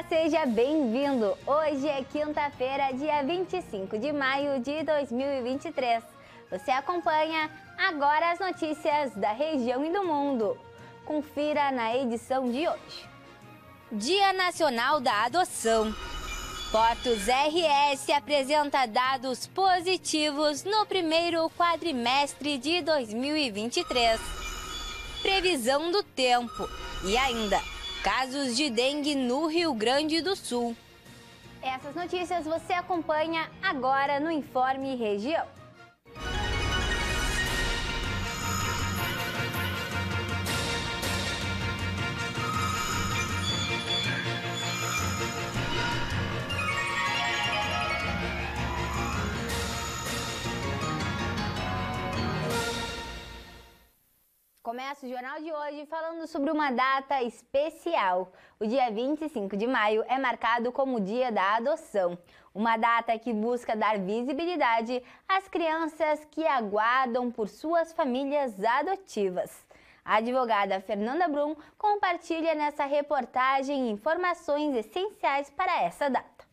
seja bem-vindo! Hoje é quinta-feira, dia 25 de maio de 2023. Você acompanha agora as notícias da região e do mundo. Confira na edição de hoje. Dia Nacional da Adoção. Portos RS apresenta dados positivos no primeiro quadrimestre de 2023. Previsão do tempo e ainda casos de dengue no Rio Grande do Sul. Essas notícias você acompanha agora no Informe Região. Começa o jornal de hoje falando sobre uma data especial. O dia 25 de maio é marcado como o Dia da Adoção, uma data que busca dar visibilidade às crianças que aguardam por suas famílias adotivas. A advogada Fernanda Brum compartilha nessa reportagem informações essenciais para essa data.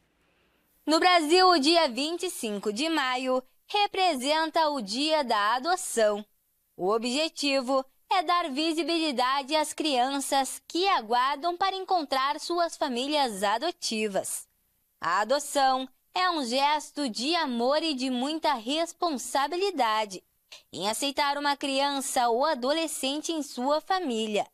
No Brasil, o dia 25 de maio representa o Dia da Adoção. O objetivo é dar visibilidade às crianças que aguardam para encontrar suas famílias adotivas. A adoção é um gesto de amor e de muita responsabilidade em aceitar uma criança ou adolescente em sua família.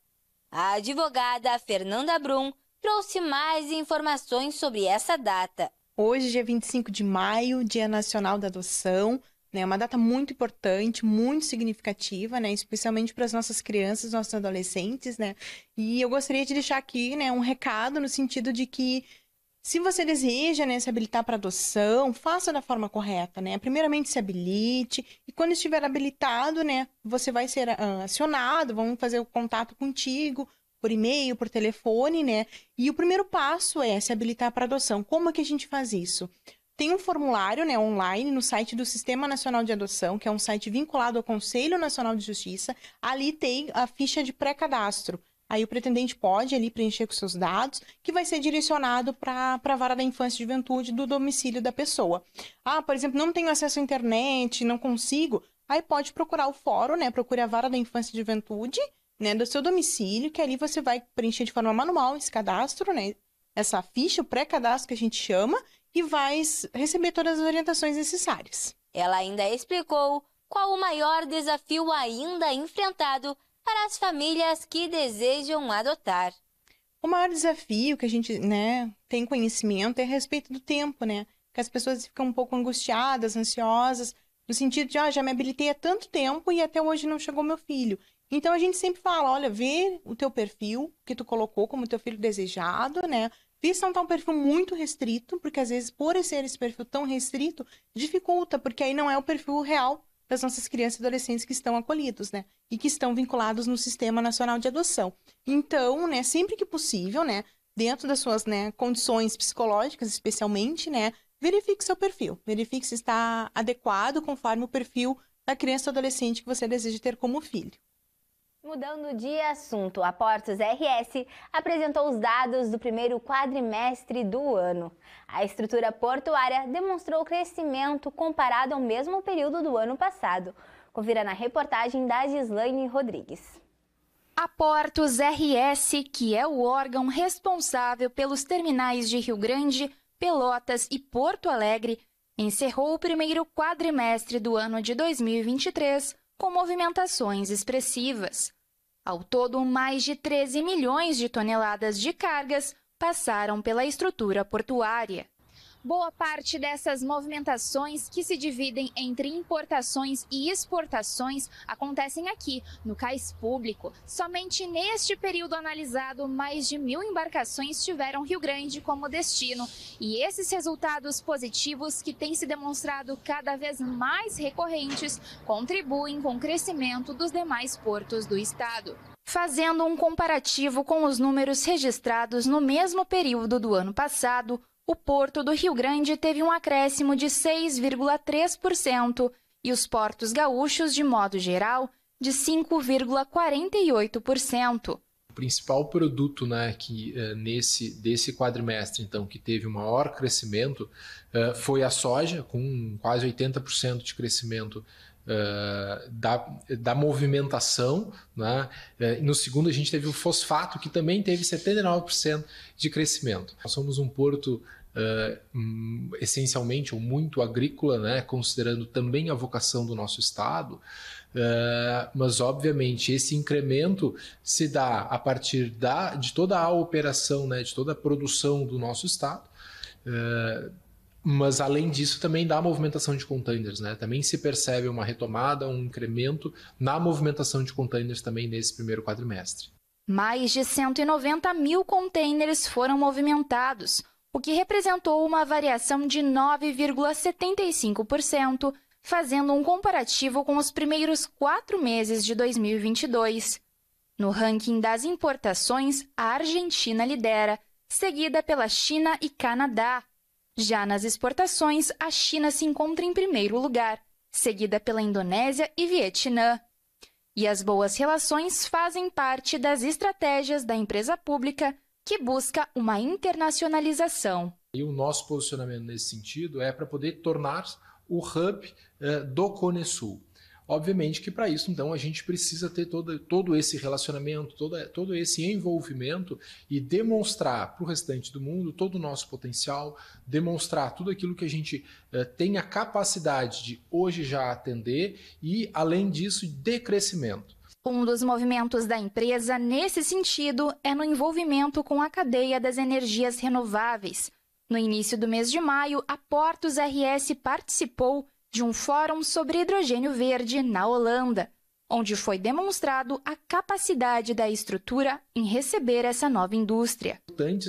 A advogada Fernanda Brum trouxe mais informações sobre essa data. Hoje, dia 25 de maio, Dia Nacional da Adoção. É uma data muito importante, muito significativa, né? Especialmente para as nossas crianças, nossos adolescentes, né? E eu gostaria de deixar aqui, né, um recado no sentido de que se você deseja, né, se habilitar para adoção, faça da forma correta, né? Primeiramente se habilite e quando estiver habilitado, né, você vai ser acionado, vão fazer o contato contigo por e-mail, por telefone, né? E o primeiro passo é se habilitar para adoção. Como é que a gente faz isso? Tem um formulário, né, online no site do Sistema Nacional de Adoção, que é um site vinculado ao Conselho Nacional de Justiça. Ali tem a ficha de pré-cadastro. Aí o pretendente pode ali preencher com seus dados, que vai ser direcionado para a vara da infância e juventude do domicílio da pessoa. Ah, por exemplo, não tenho acesso à internet, não consigo. Aí pode procurar o fórum, né, procure a vara da infância e juventude, né, do seu domicílio, que ali você vai preencher de forma manual esse cadastro, né, essa ficha, o pré-cadastro que a gente chama, e vai receber todas as orientações necessárias. Ela ainda explicou qual o maior desafio ainda enfrentado para as famílias que desejam adotar. O maior desafio que a gente, né, tem conhecimento é a respeito do tempo, né? Que as pessoas ficam um pouco angustiadas, ansiosas, no sentido de, já me habilitei há tanto tempo e até hoje não chegou meu filho. Então a gente sempre fala, olha, vê o teu perfil que tu colocou como teu filho desejado, né? Vê se não tá um perfil muito restrito, porque às vezes, por ser esse perfil tão restrito, dificulta, porque aí não é o perfil real das nossas crianças e adolescentes que estão acolhidos, né? E que estão vinculados no Sistema Nacional de Adoção. Então, né, sempre que possível, né, dentro das suas, né, condições psicológicas, especialmente, né, verifique seu perfil. Verifique se está adequado conforme o perfil da criança ou adolescente que você deseja ter como filho. Mudando de assunto, a Portos RS apresentou os dados do primeiro quadrimestre do ano. A estrutura portuária demonstrou crescimento comparado ao mesmo período do ano passado. Confira na reportagem da Gislaine Rodrigues. A Portos RS, que é o órgão responsável pelos terminais de Rio Grande, Pelotas e Porto Alegre, encerrou o primeiro quadrimestre do ano de 2023 com movimentações expressivas. Ao todo, mais de 13 milhões de toneladas de cargas passaram pela estrutura portuária. Boa parte dessas movimentações, que se dividem entre importações e exportações, acontecem aqui, no cais público. Somente neste período analisado, mais de 1.000 embarcações tiveram Rio Grande como destino. E esses resultados positivos, que têm se demonstrado cada vez mais recorrentes, contribuem com o crescimento dos demais portos do estado. Fazendo um comparativo com os números registrados no mesmo período do ano passado, o Porto do Rio Grande teve um acréscimo de 6,3% e os portos gaúchos, de modo geral, de 5,48%. O principal produto, né, que desse quadrimestre, então, que teve o maior crescimento foi a soja, com quase 80% de crescimento da movimentação, né? No segundo a gente teve o fosfato, que também teve 79% de crescimento. Nós somos um porto essencialmente ou muito agrícola, né? Considerando também a vocação do nosso estado, mas obviamente esse incremento se dá a partir de toda a operação, né? De toda a produção do nosso estado. Mas, além disso, também dá a movimentação de containers, né? Também se percebe uma retomada, um incremento na movimentação de containers também nesse primeiro quadrimestre. Mais de 190 mil containers foram movimentados, o que representou uma variação de 9,75%, fazendo um comparativo com os primeiros 4 meses de 2022. No ranking das importações, a Argentina lidera, seguida pela China e Canadá. Já nas exportações, a China se encontra em primeiro lugar, seguida pela Indonésia e Vietnã. E as boas relações fazem parte das estratégias da empresa pública que busca uma internacionalização. E o nosso posicionamento nesse sentido é para poder tornar o hub do Cone Sul. Obviamente que para isso, então, a gente precisa ter todo esse relacionamento, todo esse envolvimento e demonstrar para o restante do mundo todo o nosso potencial, demonstrar tudo aquilo que a gente tem a capacidade de hoje já atender e, além disso, de crescimento. Um dos movimentos da empresa nesse sentido é no envolvimento com a cadeia das energias renováveis. No início do mês de maio, a Portos RS participou de um fórum sobre hidrogênio verde na Holanda, onde foi demonstrado a capacidade da estrutura em receber essa nova indústria.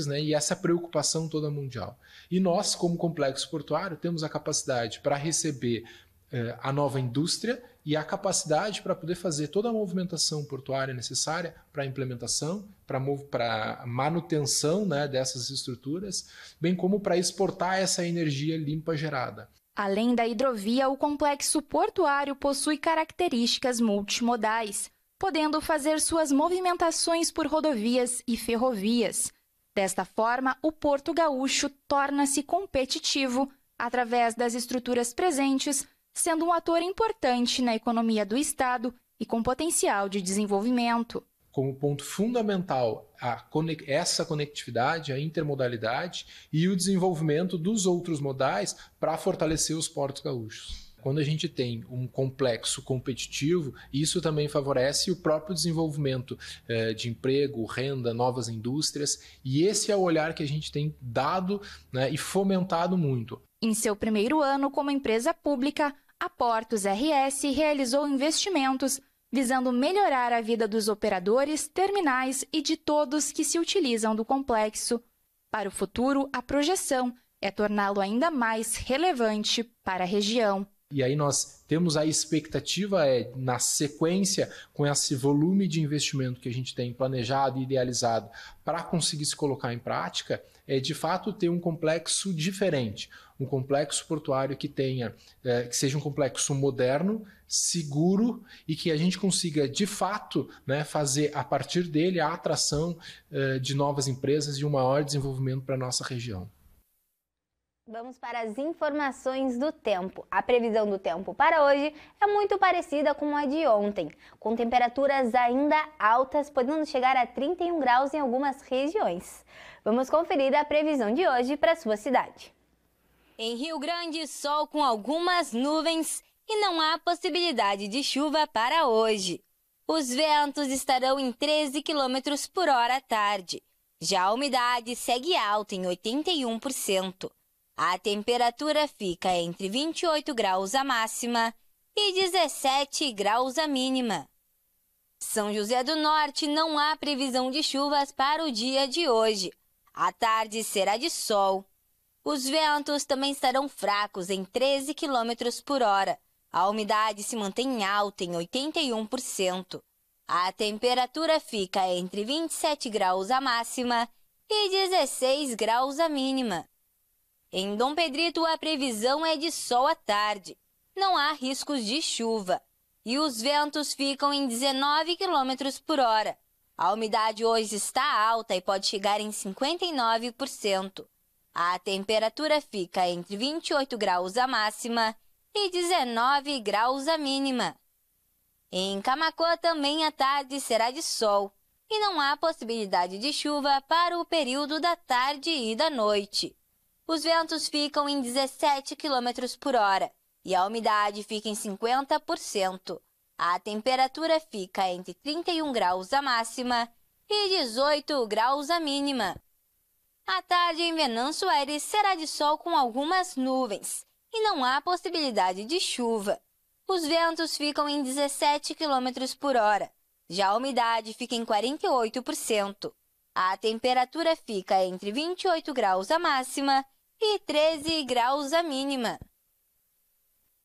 Né, e essa preocupação toda mundial. E nós, como complexo portuário, temos a capacidade para receber a nova indústria e a capacidade para poder fazer toda a movimentação portuária necessária para a implementação, para a manutenção, né, dessas estruturas, bem como para exportar essa energia limpa gerada. Além da hidrovia, o complexo portuário possui características multimodais, podendo fazer suas movimentações por rodovias e ferrovias. Desta forma, o Porto Gaúcho torna-se competitivo através das estruturas presentes, sendo um ator importante na economia do estado e com potencial de desenvolvimento. Como ponto fundamental essa conectividade, a intermodalidade e o desenvolvimento dos outros modais para fortalecer os portos gaúchos. Quando a gente tem um complexo competitivo, isso também favorece o próprio desenvolvimento de emprego, renda, novas indústrias, e esse é o olhar que a gente tem dado, né, e fomentado muito. Em seu primeiro ano como empresa pública, a Portos RS realizou investimentos visando melhorar a vida dos operadores, terminais e de todos que se utilizam do complexo. Para o futuro, a projeção é torná-lo ainda mais relevante para a região. E aí nós temos a expectativa, na sequência, com esse volume de investimento que a gente tem planejado e idealizado para conseguir se colocar em prática, de fato ter um complexo diferente, um complexo portuário que seja um complexo moderno, seguro e que a gente consiga, de fato, né, fazer a partir dele a atração de novas empresas e um maior desenvolvimento para a nossa região. Vamos para as informações do tempo. A previsão do tempo para hoje é muito parecida com a de ontem, com temperaturas ainda altas, podendo chegar a 31 graus em algumas regiões. Vamos conferir a previsão de hoje para a sua cidade. Em Rio Grande, sol com algumas nuvens e não há possibilidade de chuva para hoje. Os ventos estarão em 13 km por hora à tarde. Já a umidade segue alta em 81%. A temperatura fica entre 28 graus a máxima e 17 graus a mínima. São José do Norte não há previsão de chuvas para o dia de hoje. A tarde será de sol. Os ventos também estarão fracos em 13 km por hora. A umidade se mantém alta em 81%. A temperatura fica entre 27 graus a máxima e 16 graus a mínima. Em Dom Pedrito, a previsão é de sol à tarde. Não há riscos de chuva. E os ventos ficam em 19 km por hora. A umidade hoje está alta e pode chegar em 59%. A temperatura fica entre 28 graus a máxima e 19 graus a mínima. Em Camaquã também a tarde será de sol e não há possibilidade de chuva para o período da tarde e da noite. Os ventos ficam em 17 km por hora e a umidade fica em 50%. A temperatura fica entre 31 graus a máxima e 18 graus a mínima. A tarde em Venâncio Aires será de sol com algumas nuvens e não há possibilidade de chuva. Os ventos ficam em 17 km por hora, já a umidade fica em 48%. A temperatura fica entre 28 graus a máxima e 13 graus a mínima.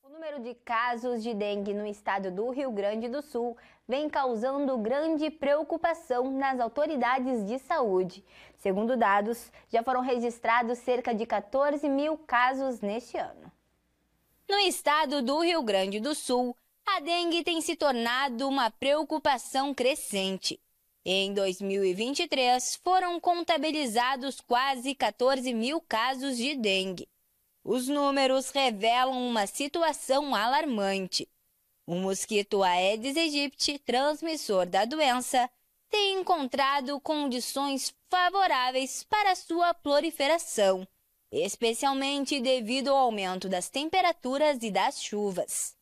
O número de casos de dengue no estado do Rio Grande do Sul vem causando grande preocupação nas autoridades de saúde. Segundo dados, já foram registrados cerca de 14 mil casos neste ano. No estado do Rio Grande do Sul, a dengue tem se tornado uma preocupação crescente. Em 2023, foram contabilizados quase 14 mil casos de dengue. Os números revelam uma situação alarmante. O mosquito Aedes aegypti, transmissor da doença, tem encontrado condições favoráveis para sua proliferação, especialmente devido ao aumento das temperaturas e das chuvas.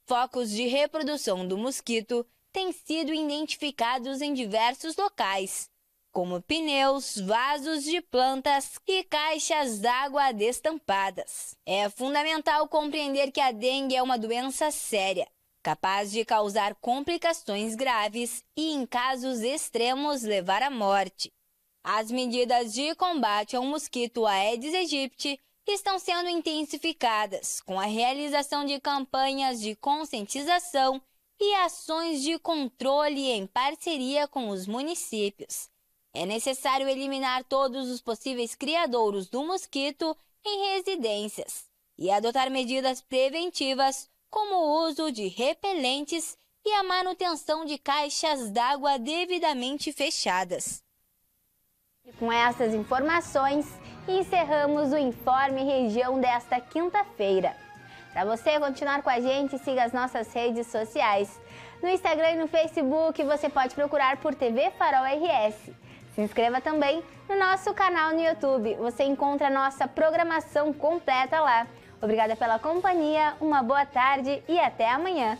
Focos de reprodução do mosquito têm sido identificados em diversos locais, como pneus, vasos de plantas e caixas d'água destampadas. É fundamental compreender que a dengue é uma doença séria, capaz de causar complicações graves e, em casos extremos, levar à morte. As medidas de combate ao mosquito Aedes aegypti estão sendo intensificadas com a realização de campanhas de conscientização e ações de controle em parceria com os municípios. É necessário eliminar todos os possíveis criadouros do mosquito em residências e adotar medidas preventivas como o uso de repelentes e a manutenção de caixas d'água devidamente fechadas. Com essas informações, encerramos o Informe Região desta quinta-feira. Para você continuar com a gente, siga as nossas redes sociais. No Instagram e no Facebook, você pode procurar por TV Farol RS. Se inscreva também no nosso canal no YouTube. Você encontra a nossa programação completa lá. Obrigada pela companhia, uma boa tarde e até amanhã.